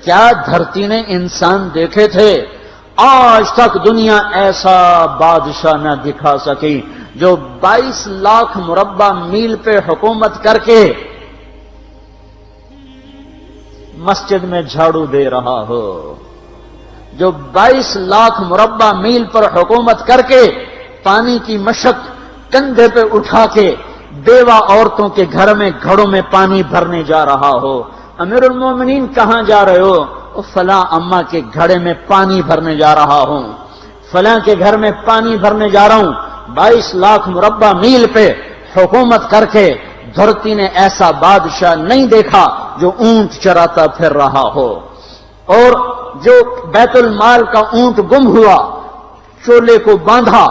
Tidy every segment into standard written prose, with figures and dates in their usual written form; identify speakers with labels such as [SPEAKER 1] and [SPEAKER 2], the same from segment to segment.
[SPEAKER 1] کیا دھرتی نے انسان دیکھے تھے؟ آج تک دنیا ایسا بادشاہ نہ دکھا سکی جو 22 لاکھ مربع میل پہ حکومت کر کے مسجد میں جھاڑو دے رہا ہو، جو 22 لاکھ مربع میل پر حکومت کر کے پانی کی مشق کندھے پہ اٹھا کے بیوہ عورتوں کے گھر میں گھڑوں میں پانی بھرنے جا رہا ہو۔ امیر المومنین کہاں جا رہے ہو؟ فلاں اماں کے گھڑے میں پانی بھرنے جا رہا ہوں، فلاں کے گھر میں پانی بھرنے جا رہا ہوں۔ 22 لاکھ مربع میل پہ حکومت کر کے دھرتی نے ایسا بادشاہ نہیں دیکھا جو اونٹ چراتا پھر رہا ہو، اور جو بیت المال کا اونٹ گم ہوا چولے کو باندھا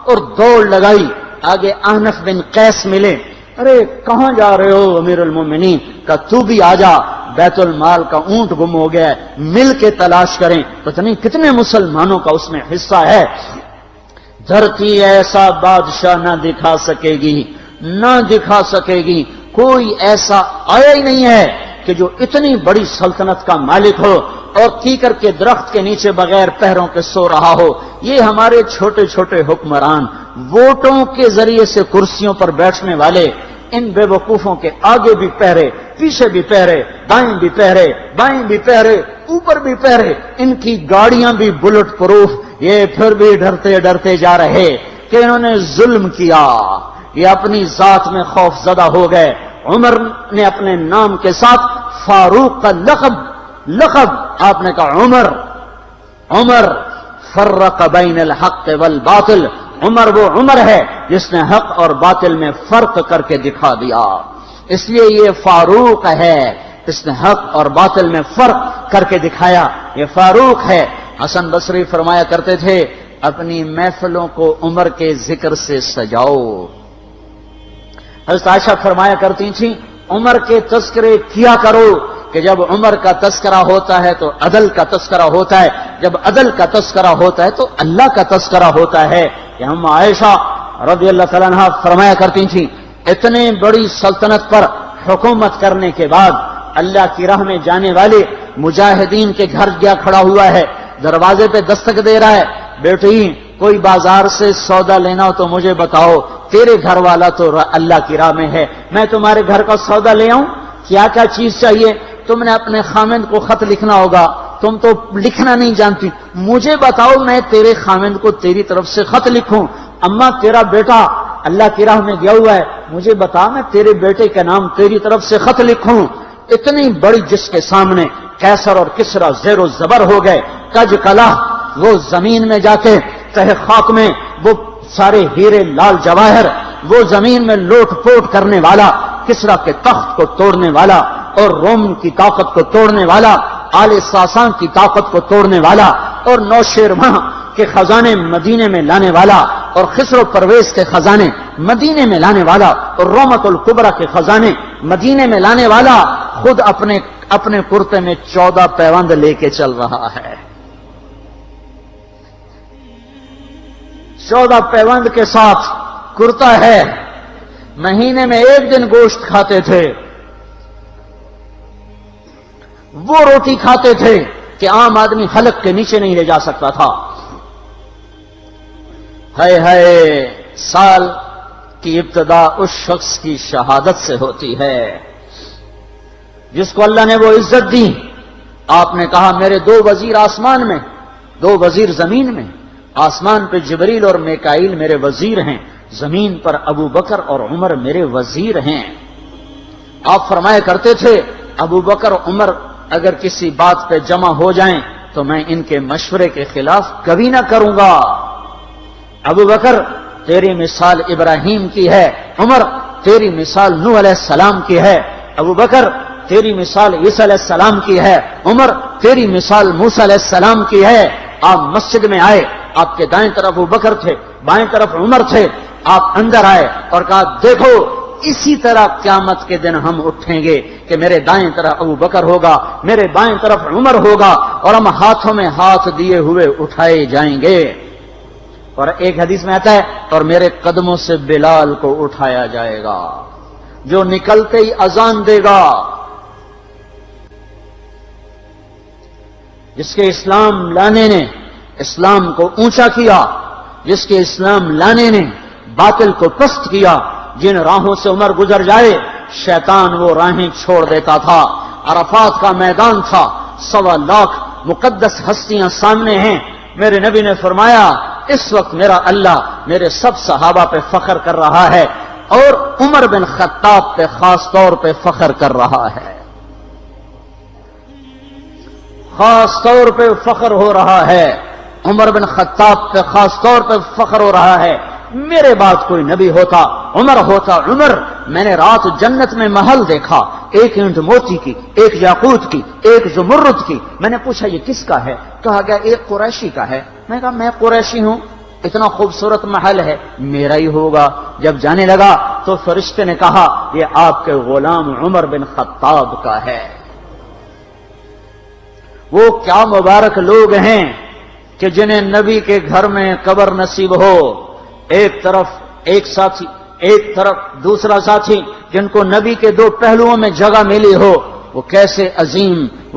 [SPEAKER 1] اور دوڑ لگائی، آگے احنف بن قیس ملے، ارے کہاں جا رہے ہو امیر المومنین؟ کہ تو بھی آجا، بیت المال کا اونٹ گم ہو گیا ہے، مل کے تلاش کریں۔ پتہ نہیں کتنے مسلمانوں کا اس میں حصہ ہے۔ دھرتی ایسا بادشاہ نہ دکھا سکے گی، نہ دکھا سکے گی، کوئی ایسا آیا ہی نہیں ہے کہ جو اتنی بڑی سلطنت کا مالک ہو اور کیکر کے درخت کے نیچے بغیر پیروں کے سو رہا ہو۔ یہ ہمارے چھوٹے چھوٹے حکمران، ووٹوں کے ذریعے سے کرسیوں پر بیٹھنے والے، ان بے وقوفوں کے آگے بھی پہرے، پیچھے بھی پہرے، دائیں بھی پہرے، بائیں بھی پہرے، اوپر بھی پہرے، ان کی گاڑیاں بھی بلٹ پروف، یہ پھر بھی ڈرتے ڈرتے جا رہے کہ انہوں نے ظلم کیا، یہ اپنی ذات میں خوف زدہ ہو گئے۔ عمر نے اپنے نام کے ساتھ فاروق کا لقب آپ نے کہا عمر فرق بین الحق والباطل، عمر وہ عمر ہے جس نے حق اور باطل میں فرق کر کے دکھا دیا، اس لیے یہ فاروق ہے، اس نے حق اور باطل میں فرق کر کے دکھایا، یہ فاروق ہے۔ حسن بصری فرمایا کرتے تھے اپنی محفلوں کو عمر کے ذکر سے سجاؤ۔ حضرت عائشہ فرمایا کرتی تھیں عمر کے تذکرے کیا کرو کہ جب عمر کا تذکرہ ہوتا ہے تو عدل کا تذکرہ ہوتا ہے، جب عدل کا تذکرہ ہوتا ہے تو اللہ کا تذکرہ ہوتا ہے۔ کہ ہم عائشہ رضی اللہ تعالیٰ عنہا فرمایا کرتی تھیں اتنے بڑی سلطنت پر حکومت کرنے کے بعد اللہ کی راہ میں جانے والے مجاہدین کے گھر گیا کھڑا ہوا ہے، دروازے پہ دستک دے رہا ہے، بیٹی کوئی بازار سے سودا لینا ہو تو مجھے بتاؤ، تیرے گھر والا تو اللہ کی راہ میں ہے، میں تمہارے گھر کا سودا لے آؤں، کیا کیا چیز چاہیے؟ تم نے اپنے خامند کو خط لکھنا ہوگا، تم تو لکھنا نہیں جانتی، مجھے بتاؤ میں تیرے خامند کو تیری طرف سے خط لکھوں۔ اما تیرا بیٹا اللہ کی راہ میں گیا ہوا ہے، مجھے بتا میں تیرے بیٹے کے نام تیری طرف سے خط لکھوں۔ اتنی بڑی جس کے سامنے قیصر اور کسرا زیر و زبر ہو گئے، کج کلا، وہ زمین میں جا کے تہ خاک میں وہ سارے ہیرے لال جواہر، وہ زمین میں لوٹ پوٹ کرنے والا، کسرا کے تخت کو توڑنے والا اور روم کی طاقت کو توڑنے والا، آل ساسان کی طاقت کو توڑنے والا اور نوشیروان کے خزانے مدینے میں لانے والا اور خسرو پرویز کے خزانے مدینے میں لانے والا اور رومت الکبرا کے خزانے مدینے میں لانے والا خود اپنے کرتے میں 14 پیوند لے کے چل رہا ہے۔ 14 پیوند کے ساتھ کرتا ہے، مہینے میں 1 دن گوشت کھاتے تھے، وہ روٹی کھاتے تھے کہ عام آدمی حلق کے نیچے نہیں لے جا سکتا تھا۔ ہے سال کی ابتدا اس شخص کی شہادت سے ہوتی ہے جس کو اللہ نے وہ عزت دی۔ آپ نے کہا میرے 2 وزیر آسمان میں، 2 وزیر زمین میں، آسمان پہ جبریل اور میکائیل میرے وزیر ہیں، زمین پر ابو بکر اور عمر میرے وزیر ہیں۔ آپ فرمایا کرتے تھے ابو بکر عمر اگر کسی بات پہ جمع ہو جائیں تو میں ان کے مشورے کے خلاف کبھی نہ کروں گا۔ ابو بکر تیری مثال ابراہیم کی ہے، عمر تیری مثال نوح علیہ السلام کی ہے، ابو بکر تیری مثال عیسیٰ علیہ السلام کی ہے، عمر تیری مثال موسیٰ علیہ السلام کی ہے۔ آپ مسجد میں آئے، آپ کے دائیں طرف ابو بکر تھے، بائیں طرف عمر تھے، آپ اندر آئے اور کہا دیکھو اسی طرح قیامت کے دن ہم اٹھیں گے کہ میرے دائیں طرف ابو بکر ہوگا، میرے بائیں طرف عمر ہوگا اور ہم ہاتھوں میں ہاتھ دیے ہوئے اٹھائے جائیں گے۔ اور ایک حدیث میں آتا ہے اور میرے قدموں سے بلال کو اٹھایا جائے گا جو نکلتے ہی اذان دے گا۔ جس کے اسلام لانے نے اسلام کو اونچا کیا، جس کے اسلام لانے نے باطل کو پست کیا، جن راہوں سے عمر گزر جائے شیطان وہ راہیں چھوڑ دیتا تھا۔ عرفات کا میدان تھا، 1.25 لاکھ مقدس ہستیاں سامنے ہیں۔ میرے نبی نے فرمایا اس وقت میرا اللہ میرے سب صحابہ پہ فخر کر رہا ہے اور عمر بن خطاب پہ خاص طور پہ فخر کر رہا ہے، خاص طور پہ فخر ہو رہا ہے، عمر بن خطاب پہ خاص طور پہ فخر ہو رہا ہے۔ میرے بعد کوئی نبی ہوتا عمر ہوتا۔ عمر، میں نے رات جنت میں محل دیکھا، ایک اینٹ موتی کی، ایک یاقوت کی، ایک زمرد کی۔ میں نے پوچھا یہ کس کا ہے؟ کہا گیا ایک قریشی کا ہے۔ میں کہا میں قریشی ہوں، اتنا خوبصورت محل ہے، میرا ہی ہوگا۔ جب جانے لگا تو فرشتے نے کہا یہ آپ کے غلام عمر بن خطاب کا ہے۔ وہ کیا مبارک لوگ ہیں کہ جنہیں نبی کے گھر میں قبر نصیب ہو، ایک طرف ایک ساتھی، ایک طرف دوسرا ساتھی، جن کو نبی کے دو پہلوؤں میں جگہ ملی ہو۔ وہ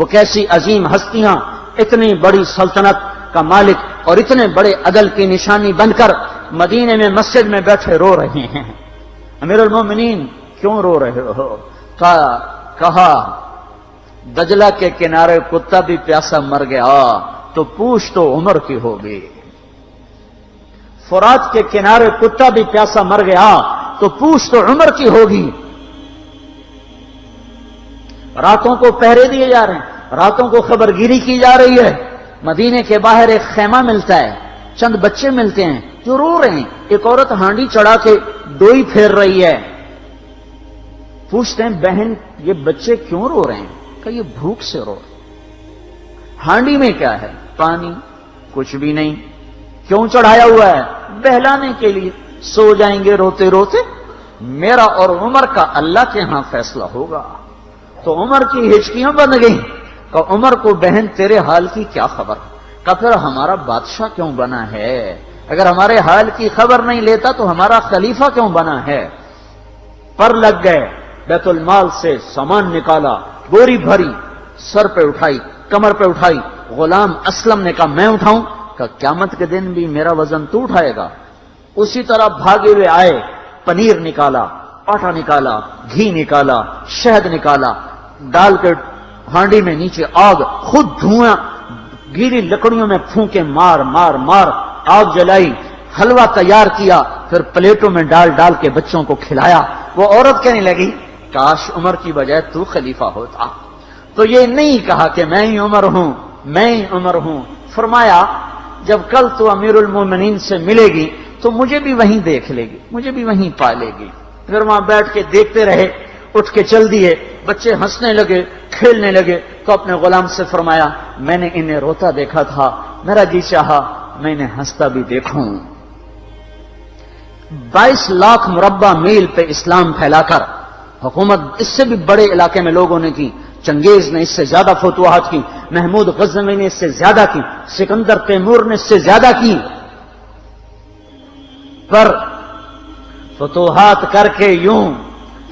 [SPEAKER 1] کیسی عظیم ہستیاں اتنی بڑی سلطنت کا مالک اور اتنے بڑے عدل کی نشانی بن کر مدینے میں مسجد میں بیٹھے رو رہے ہیں۔ امیر المومنین کیوں رو رہے ہو؟ کہا دجلہ کے کنارے کتا بھی پیاسا مر گیا تو پوچھ تو عمر کی ہوگی، فرات کے کنارے کتا بھی پیاسا مر گیا تو پوچھ تو عمر کی ہوگی۔ راتوں کو پہرے دیے جا رہے ہیں، راتوں کو خبرگیری کی جا رہی ہے۔ مدینے کے باہر ایک خیمہ ملتا ہے، چند بچے ملتے ہیں جو رو رہے ہیں۔ ایک عورت ہانڈی چڑھا کے ڈوئی پھیر رہی ہے۔ پوچھتے ہیں بہن یہ بچے کیوں رو رہے ہیں؟ کہ یہ بھوک سے رو رہے ہیں۔ ہانڈی میں کیا ہے؟ پانی، کچھ بھی نہیں۔ کیوں چڑھایا ہوا ہے؟ بہلانے کے لیے۔ سو جائیں گے روتے روتے، میرا اور عمر کا اللہ کے ہاں فیصلہ ہوگا۔ تو عمر کی ہچکیاں بن گئیں کہ عمر کو بہن تیرے حال کی کیا خبر؟ کہ پھر ہمارا بادشاہ کیوں بنا ہے؟ اگر ہمارے حال کی خبر نہیں لیتا تو ہمارا خلیفہ کیوں بنا ہے؟ پر لگ گئے، بیت المال سے سامان نکالا، بوری بھری، سر پہ اٹھائی، کمر پہ اٹھائی۔ غلام اسلم نے کہا میں اٹھاؤں؟ کہ قیامت کے دن بھی میرا وزن تو اٹھائے گا۔ اسی طرح بھاگے ہوئے آئے، پنیر نکالا، آٹا نکالا، گھی نکالا، شہد نکالا، ڈال کے ہانڈی میں نیچے آگ، خود دھواں گیلی لکڑیوں میں پھونکے مار مار مار آگ جلائی، حلوہ تیار کیا، پھر پلیٹوں میں ڈال ڈال کے بچوں کو کھلایا۔ وہ عورت کہنے لگی کاش عمر کی بجائے تو خلیفہ ہوتا۔ تو یہ نہیں کہا کہ میں ہی عمر ہوں، میں ہی عمر ہوں۔ فرمایا جب کل تو امیر المومنین سے ملے گی تو مجھے بھی وہیں دیکھ لے گی، مجھے بھی وہیں پا لے گی۔ پھر وہاں بیٹھ کے دیکھتے رہے، اٹھ کے چل دیے۔ بچے ہنسنے لگے، کھیلنے لگے تو اپنے غلام سے فرمایا میں نے انہیں روتا دیکھا تھا، میرا جی چاہا میں انہیں ہنستا بھی دیکھوں۔ 22 لاکھ مربع میل پہ اسلام پھیلا کر حکومت اس سے بھی بڑے علاقے میں لوگوں نے کی۔ چنگیز نے اس سے زیادہ فتوحات کی، محمود غزنوی نے اس سے زیادہ کی، سکندر تیمور نے اس سے زیادہ کی۔ پر فتوحات کر کے یوں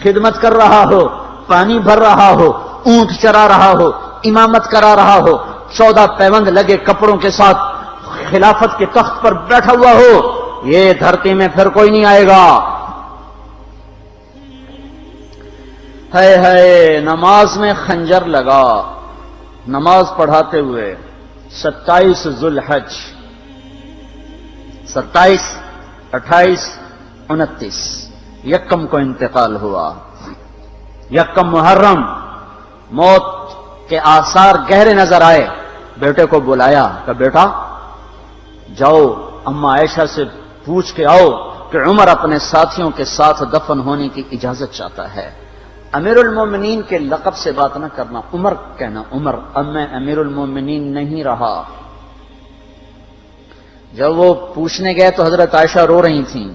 [SPEAKER 1] خدمت کر رہا ہو، پانی بھر رہا ہو، اونٹ چرا رہا ہو، امامت کرا رہا ہو، 14 پیوند لگے کپڑوں کے ساتھ خلافت کے تخت پر بیٹھا ہوا ہو، یہ دھرتی میں پھر کوئی نہیں آئے گا۔ ہے نماز میں خنجر لگا، نماز پڑھاتے ہوئے 27 ذوالحج، 27، 28، 29 یکم کو انتقال ہوا۔ یکم محرم موت کے آثار گہرے نظر آئے۔ بیٹے کو بلایا کہ بیٹا جاؤ اما عائشہ سے پوچھ کے آؤ کہ عمر اپنے ساتھیوں کے ساتھ دفن ہونے کی اجازت چاہتا ہے۔ امیر المومنین کے لقب سے بات نہ کرنا، عمر کہنا، عمر، اب میں امیر المومنین نہیں رہا۔ جب وہ پوچھنے گئے تو حضرت عائشہ رو رہی تھیں۔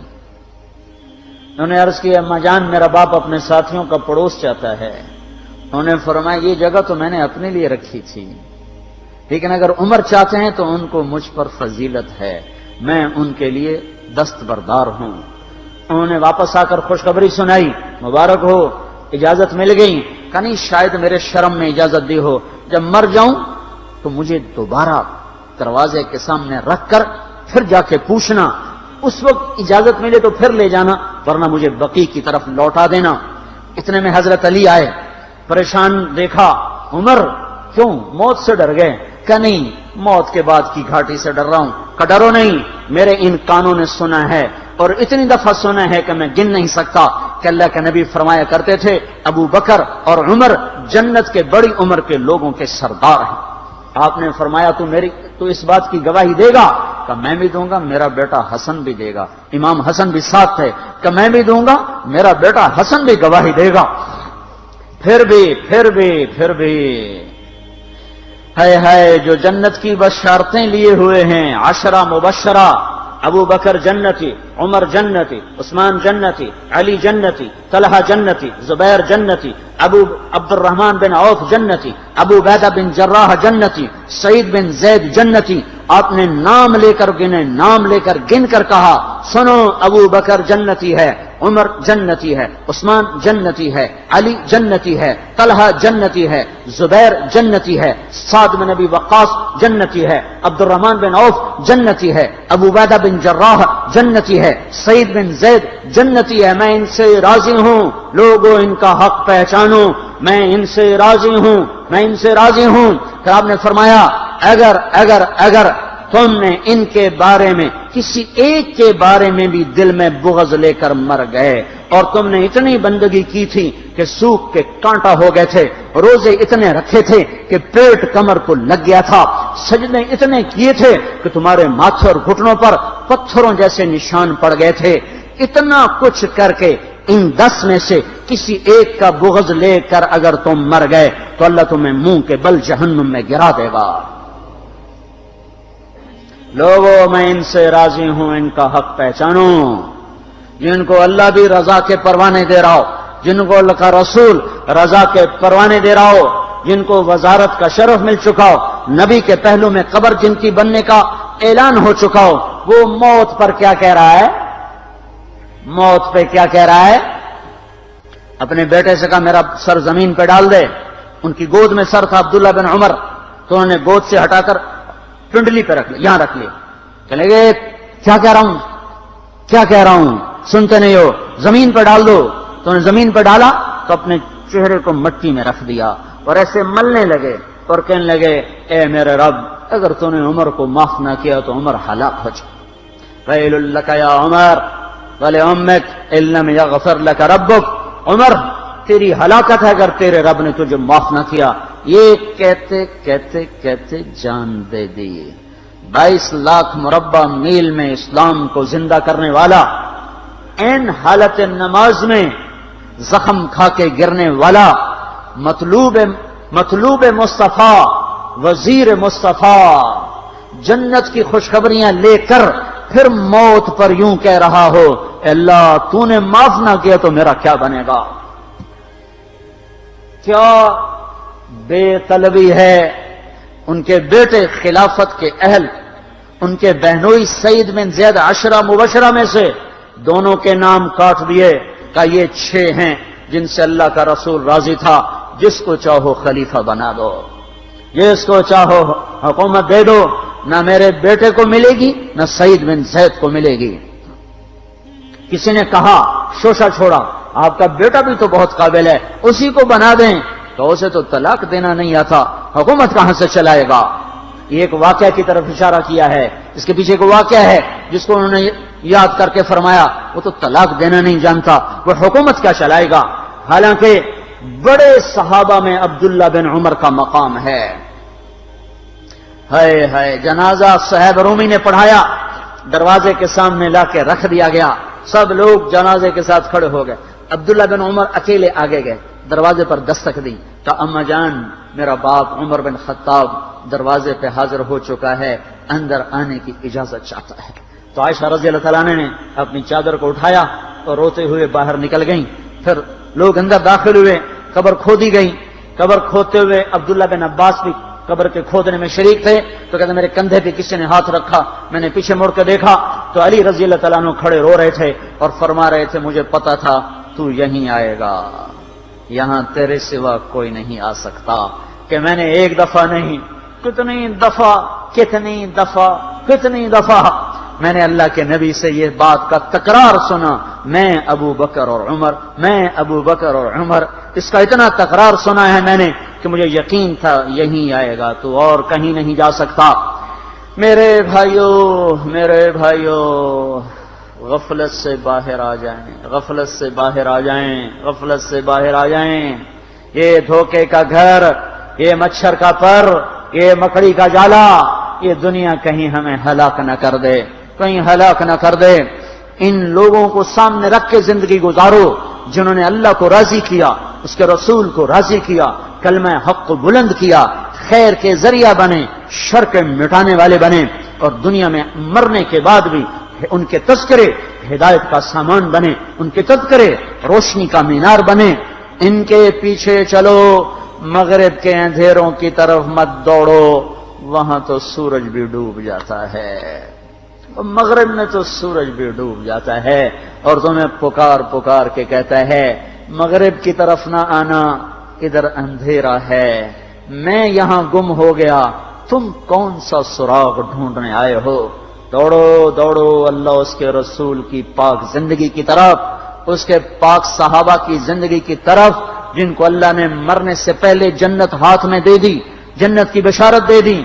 [SPEAKER 1] انہوں نے عرض کیا اما جان میرا باپ اپنے ساتھیوں کا پڑوس چاہتا ہے۔ انہوں نے فرمایا یہ جگہ تو میں نے اپنے لیے رکھی تھی، لیکن اگر عمر چاہتے ہیں تو ان کو مجھ پر فضیلت ہے، میں ان کے لیے دستبردار ہوں۔ انہوں نے واپس آ کر خوشخبری سنائی، مبارک ہو اجازت مل گئی۔ کہ نہیں شاید میرے شرم میں اجازت دی ہو، جب مر جاؤں تو مجھے دوبارہ دروازے کے سامنے رکھ کر پھر جا کے پوچھنا، اس وقت اجازت ملے تو پھر لے جانا، ورنہ مجھے بقیع کی طرف لوٹا دینا۔ اتنے میں حضرت علی آئے، پریشان دیکھا، عمر کیوں موت سے ڈر گئے؟ کہ نہیں، موت کے بعد کی گھاٹی سے ڈر رہا ہوں۔ کہ ڈرو نہیں، میرے ان کانوں نے سنا ہے اور اتنی دفعہ سنا ہے کہ میں گن نہیں سکتا کہ اللہ کے نبی فرمایا کرتے تھے ابو بکر اور عمر جنت کے بڑی عمر کے لوگوں کے سردار ہیں۔ آپ نے فرمایا تو اس بات کی گواہی دے گا؟ کہ میں بھی دوں گا، میرا بیٹا حسن بھی دے گا۔ امام حسن بھی ساتھ تھے۔ کہ میں بھی دوں گا، میرا بیٹا حسن بھی گواہی دے گا۔ پھر بھی ہے جو جنت کی بشارتیں لیے ہوئے ہیں، 10 مبشرہ، ابو بکر جنتی، عمر جنتی، عثمان جنتی، علی جنتی، طلحہ جنتی، زبیر جنتی، ابو عبد الرحمن بن عوف جنتی، ابو عبیدہ بن جراح جنتی، سعید بن زید جنتی۔ آپ نے نام لے کر گن کر کہا، سنو ابو بکر جنتی ہے، عمر جنتی ہے، عثمان جنتی ہے، علی جنتی ہے، طلحہ جنتی ہے، زبیر جنتی ہے، سعد بن ابی وقاص جنتی ہے، عبد الرحمن بن عوف جنتی ہے، ابو عبیدہ بن جراح جنتی ہے، سعید بن زید جنتی ہے۔ میں ان سے راضی ہوں، لوگوں ان کا حق پہچانو، میں ان سے راضی ہوں۔ پھر آپ نے فرمایا اگر تم نے ان کے بارے میں کسی ایک کے بارے میں بھی دل میں بغض لے کر مر گئے، اور تم نے اتنی بندگی کی تھی کہ سوکھ کے کانٹا ہو گئے تھے، روزے اتنے رکھے تھے کہ پیٹ کمر کو لگ گیا تھا، سجدے اتنے کیے تھے کہ تمہارے ماتھے اور گھٹنوں پر پتھروں جیسے نشان پڑ گئے تھے، اتنا کچھ کر کے ان 10 میں سے کسی ایک کا بغض لے کر اگر تم مر گئے تو اللہ تمہیں منہ کے بل جہنم میں گرا دے گا۔ لوگوں میں ان سے راضی ہوں، ان کا حق پہچانو، جن کو اللہ بھی رضا کے پروانے دے رہا ہو، جن کو اللہ کا رسول رضا کے پروانے دے رہا ہو، جن کو وزارت کا شرف مل چکا ہو، نبی کے پہلو میں قبر جن کی بننے کا اعلان ہو چکا ہو، وہ موت پر کیا کہہ رہا ہے؟ موت پہ کیا کہہ رہا ہے؟ اپنے بیٹے سے کہا میرا سر زمین پہ ڈال دے۔ ان کی گود میں سر تھا عبداللہ بن عمر، تو انہوں نے گود سے ہٹا کر پنڈلی پہ رکھ لیا، یہاں رکھ لیا۔ کہنے لگے کیا کہہ رہا ہوں سنتے نہیں ہو، زمین پہ ڈال دو۔ تو انہوں نے زمین پہ ڈالا تو اپنے چہرے کو مٹی میں رکھ دیا اور ایسے ملنے لگے اور کہنے لگے اے میرے رب، اگر تو نے عمر کو معاف نہ کیا تو عمر ہلاک ہو جائے۔ ویل لک یا عمر ولامک ان لم یغفر لک ربک، عمر تیری ہلاکت ہے اگر تیرے رب نے تجھے معاف نہ کیا۔ یہ کہتے جان دے دی۔ 22 لاکھ مربع میل میں اسلام کو زندہ کرنے والا، این حالت نماز میں زخم کھا کے گرنے والا، مطلوب مصطفیٰ، وزیر مصطفیٰ، جنت کی خوشخبریاں لے کر پھر موت پر یوں کہہ رہا ہو اے اللہ تو نے معاف نہ کیا تو میرا کیا بنے گا؟ کیا بے طلبی ہے۔ ان کے بیٹے خلافت کے اہل، ان کے بہنوئی سعید بن زید 10 مبشرہ میں سے دونوں کے نام کاٹ دیے کہ یہ 6 ہیں جن سے اللہ کا رسول راضی تھا، جس کو چاہو خلیفہ بنا دو، جس کو چاہو حکومت دے دو، نہ میرے بیٹے کو ملے گی نہ سعید بن زید کو ملے گی۔ کسی نے کہا شوشہ چھوڑا، آپ کا بیٹا بھی تو بہت قابل ہے، اسی کو بنا دیں۔ تو اسے تو طلاق دینا نہیں آتا، حکومت کہاں سے چلائے گا؟ یہ ایک واقعہ کی طرف اشارہ کیا ہے، اس کے پیچھے ایک واقعہ ہے جس کو انہوں نے یاد کر کے فرمایا وہ تو طلاق دینا نہیں جانتا، وہ حکومت کیا چلائے گا؟ حالانکہ بڑے صحابہ میں عبداللہ بن عمر کا مقام ہے۔ ہے جنازہ صہیب رومی نے پڑھایا، دروازے کے سامنے لا کے رکھ دیا گیا، سب لوگ جنازے کے ساتھ کھڑے ہو گئے، عبداللہ بن عمر اکیلے آگے گئے، دروازے پر دستک دی کہ اما جان میرا باپ عمر بن خطاب دروازے پہ حاضر ہو چکا ہے، اندر آنے کی اجازت چاہتا ہے۔ تو عائشہ رضی اللہ تعالیٰ نے اپنی چادر کو اٹھایا اور روتے ہوئے باہر نکل گئیں۔ پھر لوگ اندر داخل ہوئے، قبر کھودی گئی، قبر کھودتے ہوئے عبداللہ بن عباس بھی قبر کے کھودنے میں شریک تھے۔ تو کہتے میرے کندھے پہ کسی نے ہاتھ رکھا، میں نے پیچھے مڑ کے دیکھا تو علی رضی اللہ تعالیٰ عنہ کھڑے رو رہے تھے اور فرما رہے تھے مجھے پتا تھا تو یہیں آئے گا، یہاں تیرے سوا کوئی نہیں آ سکتا۔ کہ میں نے ایک دفعہ نہیں کتنی دفعہ میں نے اللہ کے نبی سے یہ بات کا تکرار سنا، میں ابو بکر اور عمر، اس کا اتنا تکرار سنا ہے میں نے کہ مجھے یقین تھا یہیں آئے گا، تو اور کہیں نہیں جا سکتا۔ میرے بھائیو غفلت سے باہر آ جائیں، یہ دھوکے کا گھر، یہ مچھر کا پر، یہ مکڑی کا جالا، یہ دنیا کہیں ہمیں ہلاک نہ کر دے۔ ان لوگوں کو سامنے رکھ کے زندگی گزارو جنہوں نے اللہ کو راضی کیا، اس کے رسول کو راضی کیا، کلمہ حق کو بلند کیا، خیر کے ذریعہ بنے، شر کے مٹانے والے بنے، اور دنیا میں مرنے کے بعد بھی ان کے تذکرے ہدایت کا سامان بنے، ان کے تذکرے روشنی کا مینار بنے۔ ان کے پیچھے چلو، مغرب کے اندھیروں کی طرف مت دوڑو، وہاں تو سورج بھی ڈوب جاتا ہے، مغرب میں تو سورج بھی ڈوب جاتا ہے، اور تمہیں پکار کے کہتا ہے مغرب کی طرف نہ آنا، ادھر اندھیرا ہے، میں یہاں گم ہو گیا، تم کون سا سراغ ڈھونڈنے آئے ہو؟ دوڑو اللہ اس کے رسول کی پاک زندگی کی طرف، اس کے پاک صحابہ کی زندگی کی طرف، جن کو اللہ نے مرنے سے پہلے جنت ہاتھ میں دے دی، جنت کی بشارت دے دی۔